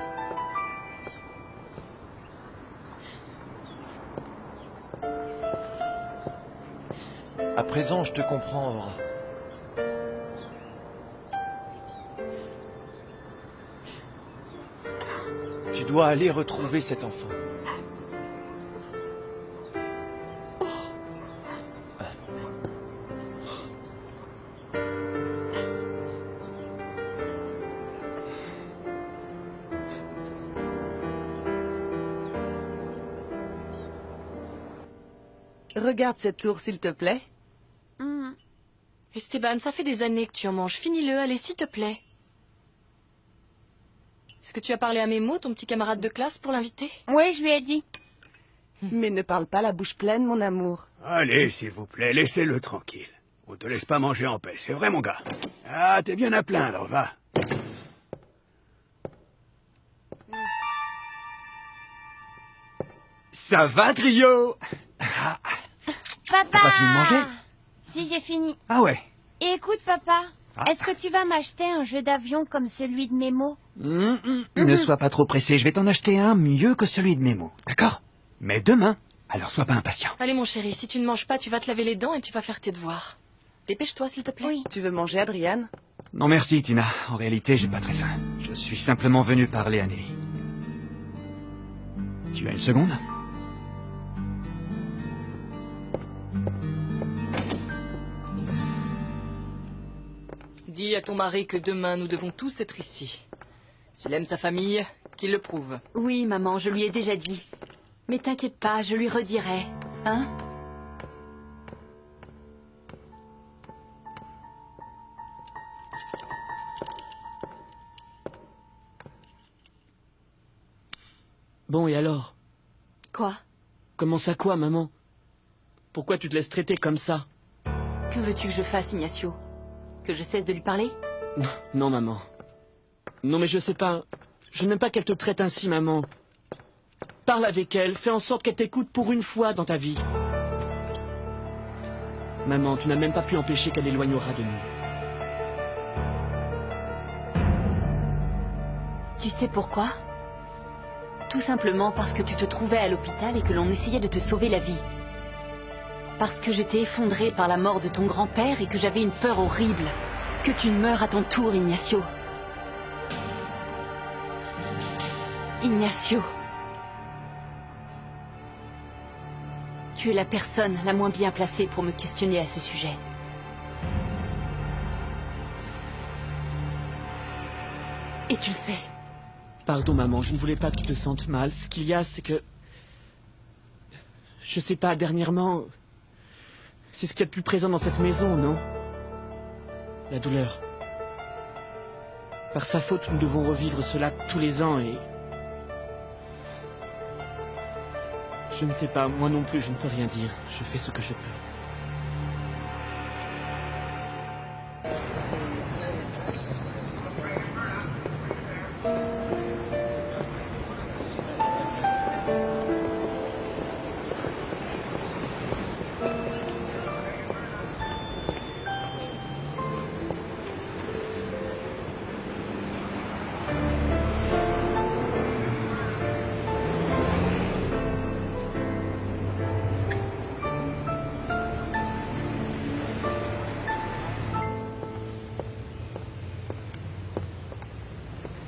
À présent, je te comprends, Aura. Tu dois aller retrouver cet enfant. Regarde cette tour, s'il te plaît. Esteban, ça fait des années que tu en manges. Finis-le, allez, s'il te plaît. Est-ce que tu as parlé à Memo, ton petit camarade de classe, pour l'inviter? Oui, je lui ai dit. Mais ne parle pas la bouche pleine, mon amour. Allez, s'il vous plaît, laissez-le tranquille. On te laisse pas manger en paix, c'est vrai, mon gars. Ah, t'es bien à plaindre, va. Ça va, trio? Papa! T'as pas fini de manger? Si, j'ai fini. Ah ouais. Et écoute, papa, Ah. est-ce que tu vas m'acheter un jeu d'avion comme celui de Memo? Ne sois pas trop pressé, je vais t'en acheter un mieux que celui de Memo, d'accord? Mais demain, alors sois pas impatient. Allez, mon chéri, si tu ne manges pas, tu vas te laver les dents et tu vas faire tes devoirs. Dépêche-toi, s'il te plaît. Oui. Tu veux manger, Adriane? Non merci, Tina. En réalité, j'ai pas très faim. Je suis simplement venu parler à Nelly. Tu as une seconde? Dis à ton mari que demain, nous devons tous être ici. S'il aime sa famille, qu'il le prouve. Oui, maman, je lui ai déjà dit. Mais t'inquiète pas, je lui redirai. Hein? Bon, et alors? Quoi? Comment ça quoi, maman? Pourquoi tu te laisses traiter comme ça? Que veux-tu que je fasse, Ignacio? Que je cesse de lui parler? Non, maman. Non, mais je sais pas. Je n'aime pas qu'elle te traite ainsi, maman. Parle avec elle, fais en sorte qu'elle t'écoute pour une fois dans ta vie. Maman, tu n'as même pas pu empêcher qu'elle éloigne Aura de nous. Tu sais pourquoi? Tout simplement parce que tu te trouvais à l'hôpital et que l'on essayait de te sauver la vie. Parce que j'étais effondrée par la mort de ton grand-père et que j'avais une peur horrible. Que tu ne meures à ton tour, Ignacio. Ignacio. Tu es la personne la moins bien placée pour me questionner à ce sujet. Et tu le sais. Pardon, maman, je ne voulais pas que tu te sentes mal. Ce qu'il y a, c'est que... Je sais pas, dernièrement... C'est ce qu'il y a de plus présent dans cette maison, non? La douleur. Par sa faute, nous devons revivre cela tous les ans et... Je ne sais pas, moi non plus, je ne peux rien dire. Je fais ce que je peux.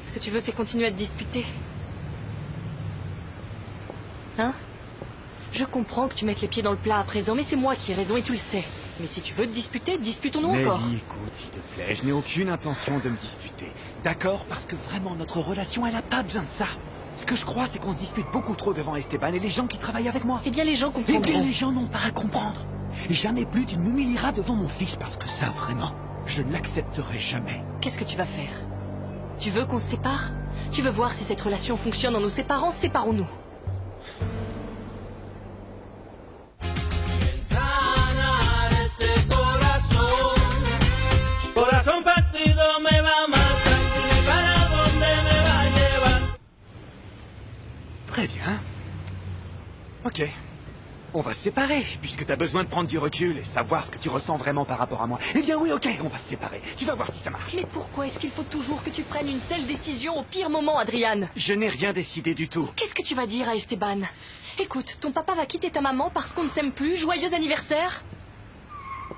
Ce que tu veux, c'est continuer à te disputer. Hein? Je comprends que tu mettes les pieds dans le plat à présent, mais c'est moi qui ai raison et tu le sais. Mais si tu veux te disputer, disputons-nous encore. Nelly, écoute, s'il te plaît, je n'ai aucune intention de me disputer. D'accord? Parce que vraiment, notre relation, elle a pas besoin de ça. Ce que je crois, c'est qu'on se dispute beaucoup trop devant Esteban et les gens qui travaillent avec moi. Eh bien, les gens comprendront. Eh bien, les gens n'ont pas à comprendre. Et jamais plus tu ne m'humilieras devant mon fils, parce que ça, vraiment, je ne l'accepterai jamais. Qu'est-ce que tu vas faire? Tu veux qu'on se sépare? Tu veux voir si cette relation fonctionne en nous séparant? Séparons-nous. Corazón partido me va mal, tranquilo, para donde me va a llevar. Très bien. Ok. On va se séparer, puisque t'as besoin de prendre du recul et savoir ce que tu ressens vraiment par rapport à moi. Eh bien oui, ok, on va se séparer. Tu vas voir si ça marche. Mais pourquoi est-ce qu'il faut toujours que tu prennes une telle décision au pire moment, Adrian? Je n'ai rien décidé du tout. Qu'est-ce que tu vas dire à Esteban? Écoute, ton papa va quitter ta maman parce qu'on ne s'aime plus. Joyeux anniversaire!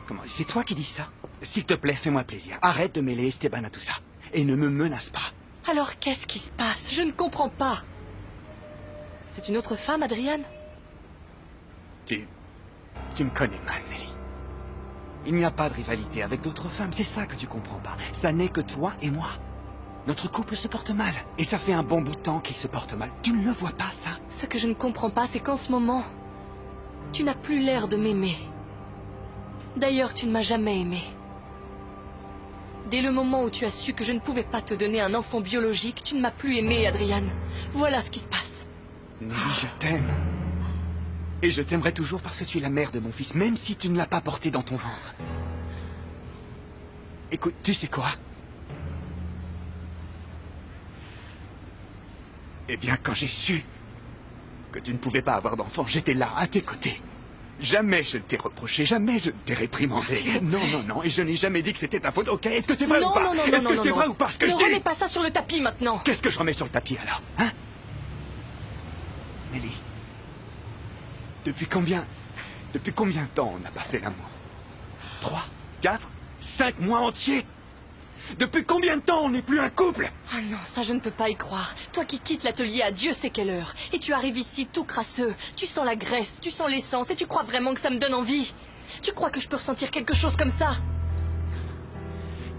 Comment? C'est toi qui dis ça? S'il te plaît, fais-moi plaisir. Arrête de mêler Esteban à tout ça. Et ne me menace pas. Alors qu'est-ce qui se passe? Je ne comprends pas. C'est une autre femme, Adrian? Tu me connais mal, Nelly. Il n'y a pas de rivalité avec d'autres femmes, c'est ça que tu comprends pas. Ça n'est que toi et moi. Notre couple se porte mal. Et ça fait un bon bout de temps qu'il se porte mal. Tu ne le vois pas, ça? Ce que je ne comprends pas, c'est qu'en ce moment, tu n'as plus l'air de m'aimer. D'ailleurs, tu ne m'as jamais aimé. Dès le moment où tu as su que je ne pouvais pas te donner un enfant biologique, tu ne m'as plus aimé, Adrian. Voilà ce qui se passe. Nelly, je t'aime. Et je t'aimerai toujours parce que tu es la mère de mon fils, même si tu ne l'as pas porté dans ton ventre. Écoute, tu sais quoi? Eh bien, quand j'ai su que tu ne pouvais pas avoir d'enfant, j'étais là, à tes côtés. Jamais je ne t'ai reproché, jamais je ne t'ai réprimandé. Non, non, non, et je n'ai jamais dit que c'était ta faute. Ok, est-ce que c'est vrai ou pas? Non, non, non, est-ce non, que non, c'est non. vrai ou pas ce que je Ne dis? remets pas ça sur le tapis maintenant. Qu'est-ce que je remets sur le tapis alors? Hein? Nelly, depuis combien de temps on n'a pas fait l'amour? 3, 4, 5 mois entiers? Depuis combien de temps on n'est plus un couple? Ah non, ça je ne peux pas y croire. Toi qui quittes l'atelier à Dieu sait quelle heure, et tu arrives ici tout crasseux. Tu sens la graisse, tu sens l'essence, et tu crois vraiment que ça me donne envie? Tu crois que je peux ressentir quelque chose comme ça?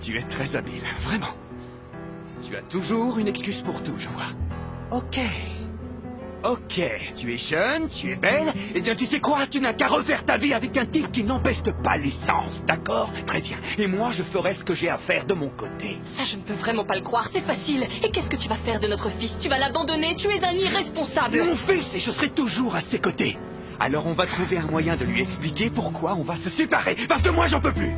Tu es très habile, vraiment. Tu as toujours une excuse pour tout, je vois. Ok. Ok, tu es jeune, tu es belle, eh bien tu sais quoi? Tu n'as qu'à refaire ta vie avec un type qui n'empeste pas l'essence, d'accord? Très bien. Et moi, je ferai ce que j'ai à faire de mon côté. Ça, je ne peux vraiment pas le croire, c'est facile. Et qu'est-ce que tu vas faire de notre fils? Tu vas l'abandonner? Tu es un irresponsable. Mon fils, et je serai toujours à ses côtés. Alors on va trouver un moyen de lui expliquer pourquoi on va se séparer, parce que moi j'en peux plus.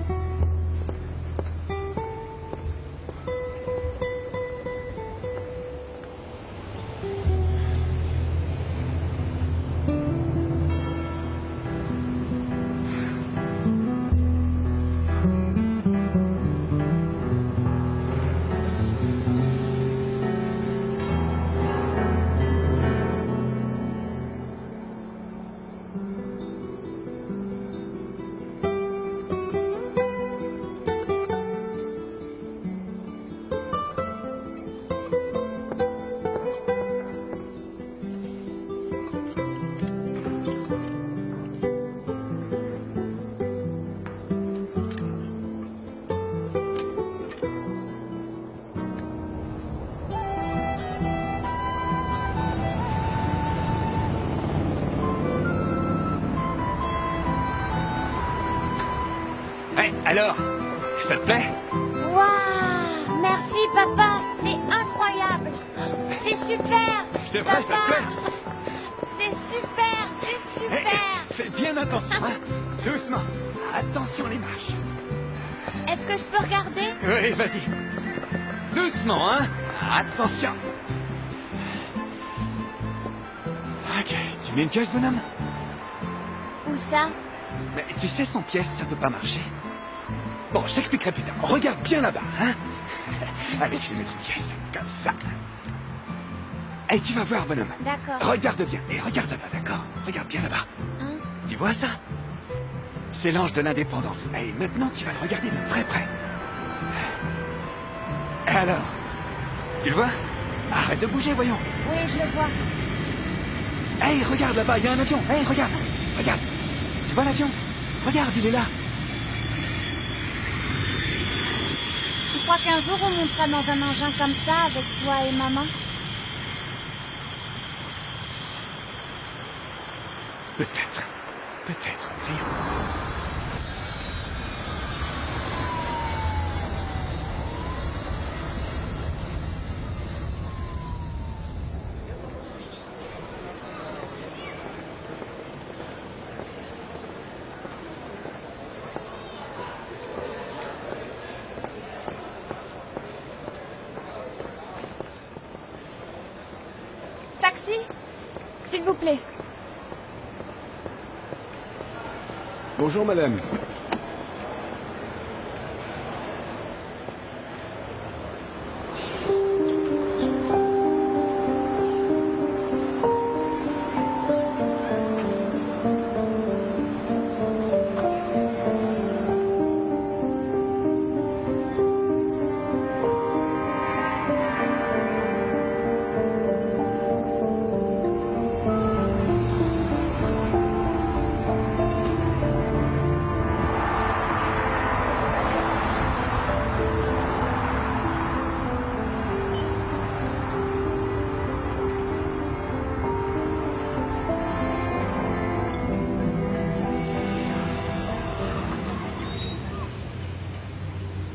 Alors, ça te plaît? Waouh! Merci, papa! C'est incroyable! C'est super! C'est vrai, ça te plaît? C'est super! C'est super! Fais bien attention, hein? Doucement. Attention les marches. Est-ce que je peux regarder? Oui, vas-y. Doucement, hein? Attention. Ok, tu mets une pièce, bonhomme? Où ça? Mais tu sais, sans pièce, ça peut pas marcher. Bon, je t'expliquerai plus tard. Regarde bien là-bas, hein? Allez, je vais mettre une pièce, comme ça. Et tu vas voir, bonhomme. D'accord. Regarde bien, et regarde là-bas, d'accord? Regarde bien là-bas. Tu vois ça? C'est l'ange de l'indépendance. Et maintenant, tu vas le regarder de très près. Alors, Tu le vois? Arrête de bouger, voyons. Oui, je le vois. Hey, regarde là-bas, il y a un avion. Hey, regarde. Regarde. Tu vois l'avion? Regarde, il est là. Tu crois qu'un jour on montera dans un engin comme ça avec toi et maman? Peut-être. Peut-être. Taxi? S'il vous plaît. Bonjour, madame.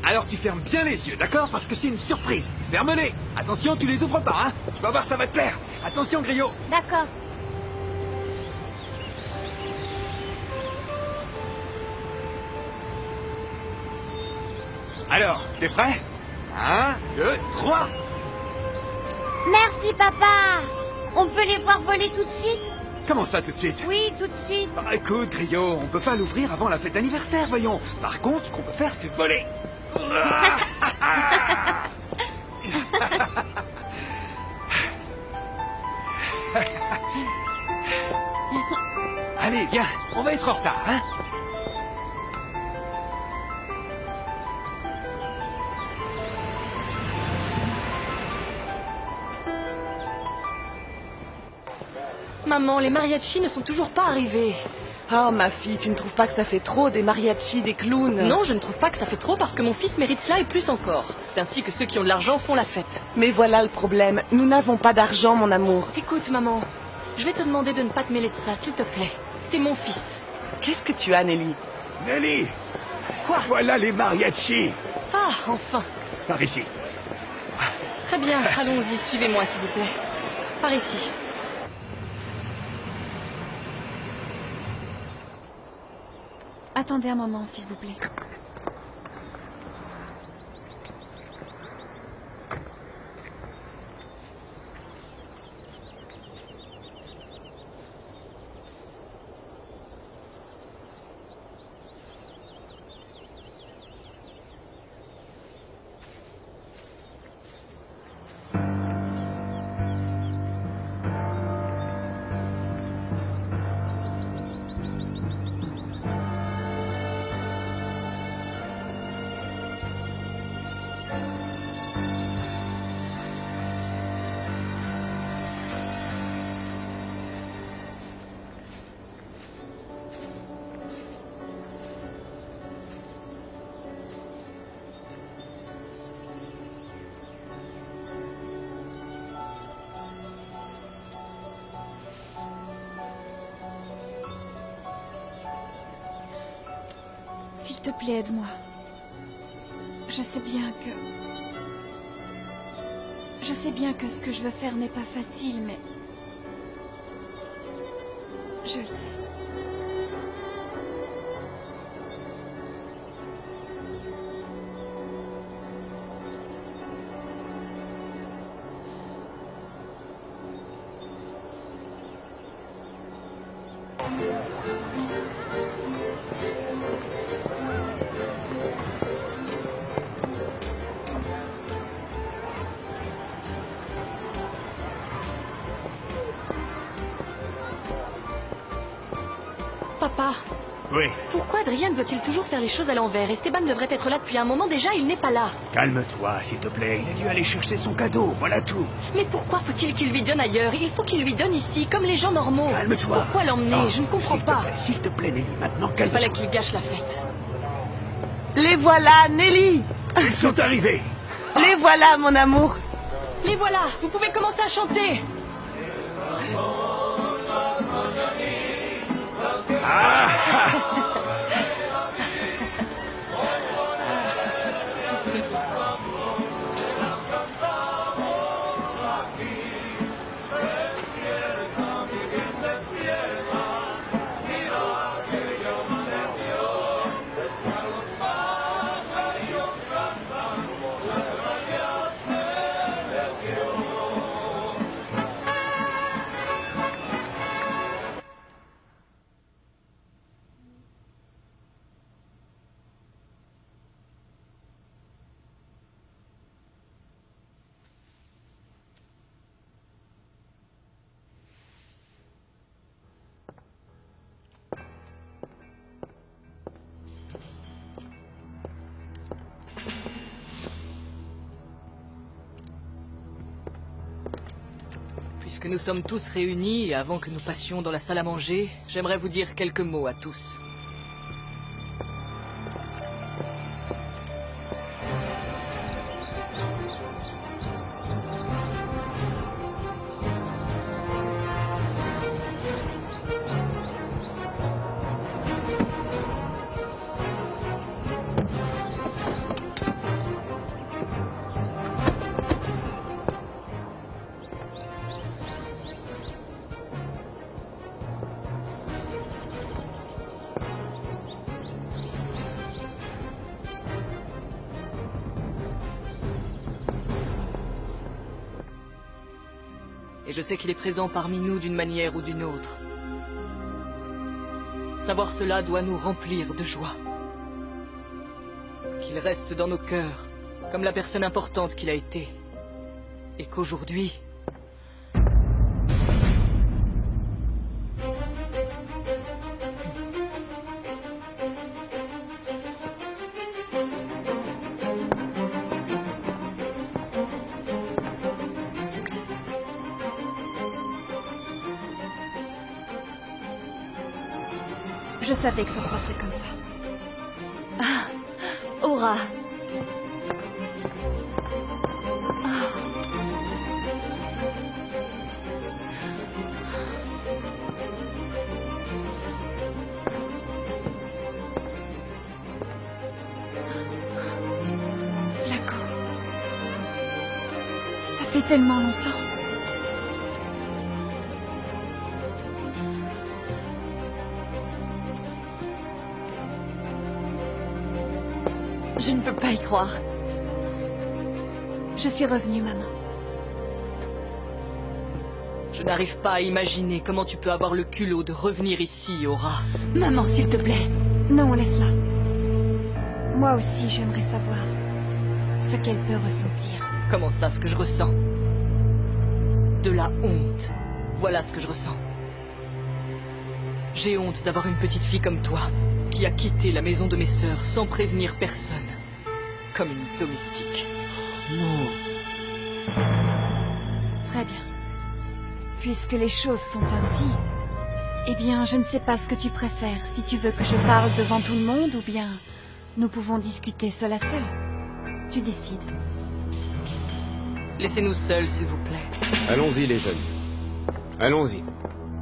Alors tu fermes bien les yeux, d'accord? Parce que c'est une surprise. Ferme-les. Attention, tu les ouvres pas, hein? Tu vas voir, ça va te plaire. Attention, Griot. D'accord. Alors, t'es prêt? 1, 2, 3. Merci, papa. On peut les voir voler tout de suite? Comment ça, tout de suite? Oui, tout de suite. Ah, écoute, Griot, on peut pas l'ouvrir avant la fête d'anniversaire, voyons. Par contre, ce qu'on peut faire, c'est voler. Allez, viens, on va être en retard, hein? Maman, les mariachis ne sont toujours pas arrivés. Oh, ma fille, tu ne trouves pas que ça fait trop des mariachis, des clowns? Non, je ne trouve pas que ça fait trop parce que mon fils mérite cela et plus encore. C'est ainsi que ceux qui ont de l'argent font la fête. Mais voilà le problème. Nous n'avons pas d'argent, mon amour. Écoute, maman, je vais te demander de ne pas te mêler de ça, s'il te plaît. C'est mon fils. Qu'est-ce que tu as, Nelly? Nelly! Quoi? Voilà les mariachis! Ah, enfin. Par ici. Très bien, allons-y, suivez-moi, s'il vous plaît. Par ici. Attendez un moment, s'il vous plaît. S'il te plaît, aide-moi. Je sais bien que ce que je veux faire n'est pas facile, mais... je le sais. Papa, Oui. Pourquoi Adrian doit-il toujours faire les choses à l'envers? Esteban devrait être là depuis un moment déjà, il n'est pas là. Calme-toi, s'il te plaît. Il a dû aller chercher son cadeau, voilà tout. Mais pourquoi faut-il qu'il lui donne ailleurs? Il faut qu'il lui donne ici, comme les gens normaux. Calme-toi. Pourquoi l'emmener? Je ne comprends pas. S'il te plaît, Nelly, maintenant Il calme-toi. fallait qu'il gâche la fête. Les voilà, Nelly. Ils sont arrivés. Les voilà, mon amour. Les voilà, vous pouvez commencer à chanter. Puisque nous sommes tous réunis, et avant que nous passions dans la salle à manger, j'aimerais vous dire quelques mots à tous. Et je sais qu'il est présent parmi nous d'une manière ou d'une autre. Savoir cela doit nous remplir de joie. Qu'il reste dans nos cœurs, comme la personne importante qu'il a été. Et qu'aujourd'hui... Je savais que ça se passerait comme ça. Ah, Aura. Flaco. Ça fait tellement longtemps. Je ne peux pas y croire. Je suis revenue, maman. Je n'arrive pas à imaginer comment tu peux avoir le culot de revenir ici, Aura. Maman, s'il te plaît. Non, laisse-la. Moi aussi, j'aimerais savoir ce qu'elle peut ressentir. Comment ça, ce que je ressens? De la honte. Voilà ce que je ressens. J'ai honte d'avoir une petite fille comme toi, qui a quitté la maison de mes sœurs sans prévenir personne. Comme une domestique. Non. Très bien. Puisque les choses sont ainsi, eh bien, je ne sais pas ce que tu préfères. Si tu veux que je parle devant tout le monde, ou bien nous pouvons discuter seul à seul. Tu décides. Laissez-nous seuls, s'il vous plaît. Allons-y, les jeunes. Allons-y.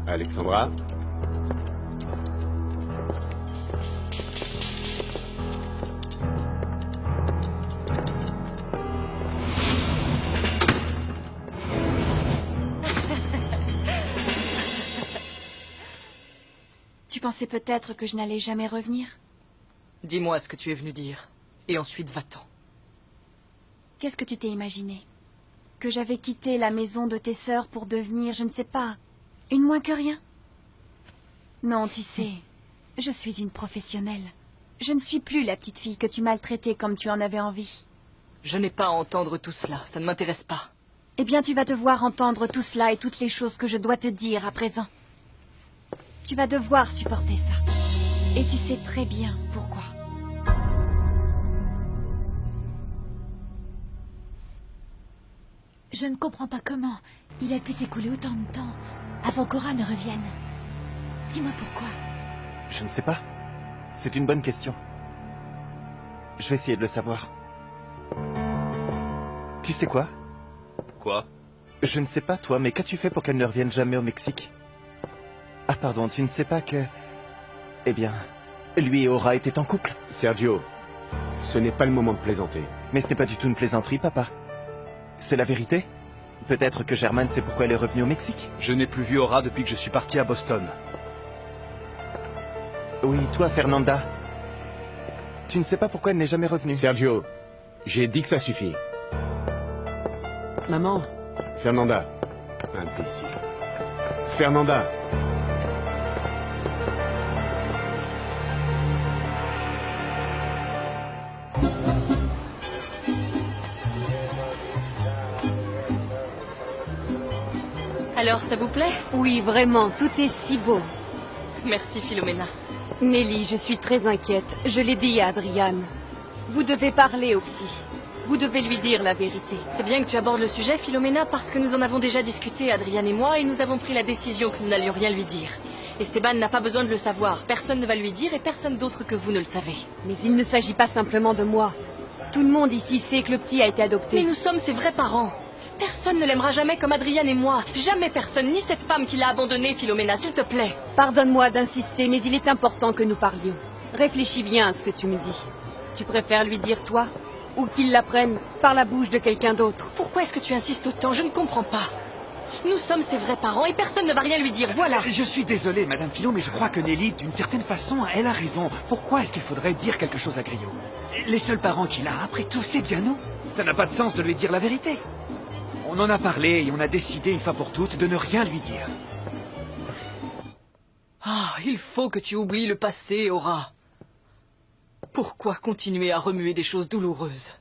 Alexandra. Tu pensais peut-être que je n'allais jamais revenir? Dis-moi ce que tu es venu dire, et ensuite va-t'en. Qu'est-ce que tu t'es imaginé? Que j'avais quitté la maison de tes sœurs pour devenir, je ne sais pas, une moins que rien? Non, tu sais, je suis une professionnelle. Je ne suis plus la petite fille que tu maltraitais comme tu en avais envie. Je n'ai pas à entendre tout cela, ça ne m'intéresse pas. Eh bien, tu vas devoir entendre tout cela et toutes les choses que je dois te dire à présent. Tu vas devoir supporter ça. Et tu sais très bien pourquoi. Je ne comprends pas comment il a pu s'écouler autant de temps avant qu'Aura ne revienne. Dis-moi pourquoi. Je ne sais pas. C'est une bonne question. Je vais essayer de le savoir. Tu sais quoi? Quoi? Je ne sais pas, toi, mais qu'as-tu fait pour qu'elle ne revienne jamais au Mexique? Ah, pardon, tu ne sais pas que... Eh bien, lui et Aura étaient en couple. Sergio, ce n'est pas le moment de plaisanter. Mais ce n'est pas du tout une plaisanterie, papa. C'est la vérité. Peut-être que Germaine sait pourquoi elle est revenue au Mexique. Je n'ai plus vu Aura depuis que je suis parti à Boston. Oui, toi, Fernanda. Tu ne sais pas pourquoi elle n'est jamais revenue. Sergio, j'ai dit que ça suffit. Maman. Fernanda. Imbécile. Fernanda. Alors, ça vous plaît? Oui, vraiment, tout est si beau. Merci, Philomena. Nelly, je suis très inquiète. Je l'ai dit à Adriane. Vous devez parler au petit. Vous devez lui dire la vérité. C'est bien que tu abordes le sujet, Philomena, parce que nous en avons déjà discuté, Adriane et moi, et nous avons pris la décision que nous n'allions rien lui dire. Esteban n'a pas besoin de le savoir. Personne ne va lui dire et personne d'autre que vous ne le savez. Mais il ne s'agit pas simplement de moi. Tout le monde ici sait que le petit a été adopté. Mais nous sommes ses vrais parents. Personne ne l'aimera jamais comme Adriane et moi. Jamais personne, ni cette femme qui l'a abandonné, Philomena, s'il te plaît. Pardonne-moi d'insister, mais il est important que nous parlions. Réfléchis bien à ce que tu me dis. Tu préfères lui dire toi, ou qu'il l'apprenne par la bouche de quelqu'un d'autre? Pourquoi est-ce que tu insistes autant? Je ne comprends pas. Nous sommes ses vrais parents et personne ne va rien lui dire, voilà. Je suis désolé, Madame Philo, mais je crois que Nelly, d'une certaine façon, elle a raison. Pourquoi est-ce qu'il faudrait dire quelque chose à Griot? Les seuls parents qu'il a, après tout, c'est bien nous. Ça n'a pas de sens de lui dire la vérité. On en a parlé et on a décidé une fois pour toutes de ne rien lui dire. Ah, il faut que tu oublies le passé, Aura. Pourquoi continuer à remuer des choses douloureuses?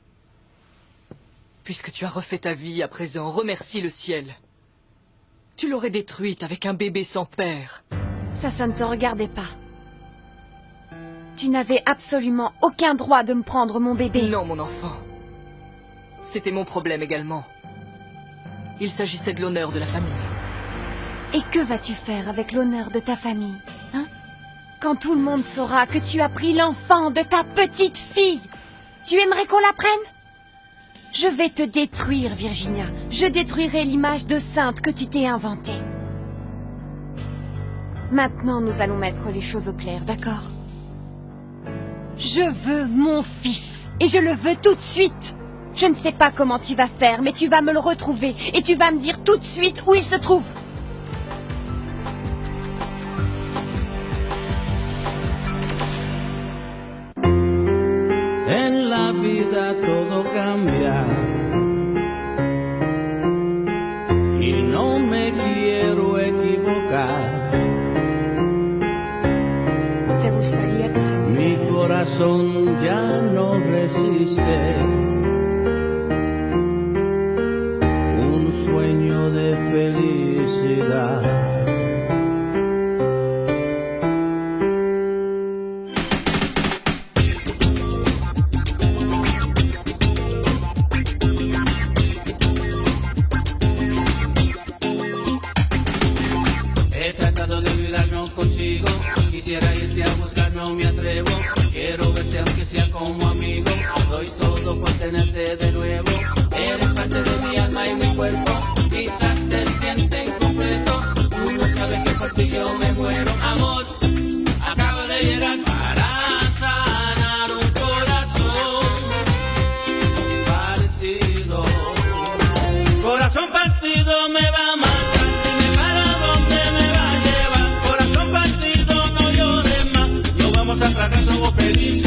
Puisque tu as refait ta vie à présent, remercie le ciel. Tu l'aurais détruite avec un bébé sans père. Ça ne te regardait pas. Tu n'avais absolument aucun droit de me prendre mon bébé. Non, mon enfant. C'était mon problème également. Il s'agissait de l'honneur de la famille. Et que vas-tu faire avec l'honneur de ta famille, hein? Quand tout le monde saura que tu as pris l'enfant de ta petite fille, tu aimerais qu'on l'apprenne? Je vais te détruire, Virginia. Je détruirai l'image de sainte que tu t'es inventée. Maintenant, nous allons mettre les choses au clair, d'accord? Je veux mon fils, et je le veux tout de suite. Je ne sais pas comment tu vas faire, mais tu vas me le retrouver, et tu vas me dire tout de suite où il se trouve. En la vida todo cambia y no me quiero equivocar. ¿Te gustaría que se Mi corazón ya no resiste un sueño de felicidad. Consigo, quisiera irte a buscar, no me atrevo. Quiero verte aunque sea como amigo. Doy todo por tenerte de nuevo. Eres parte de mi alma y mi cuerpo. Quizás te sientes incompleto. Tú no sabes que por ti yo me muero. Amor, acabo de llegar para sanar un corazón partido. Corazón partido me va a matar. Vamos a fracaso o feliz.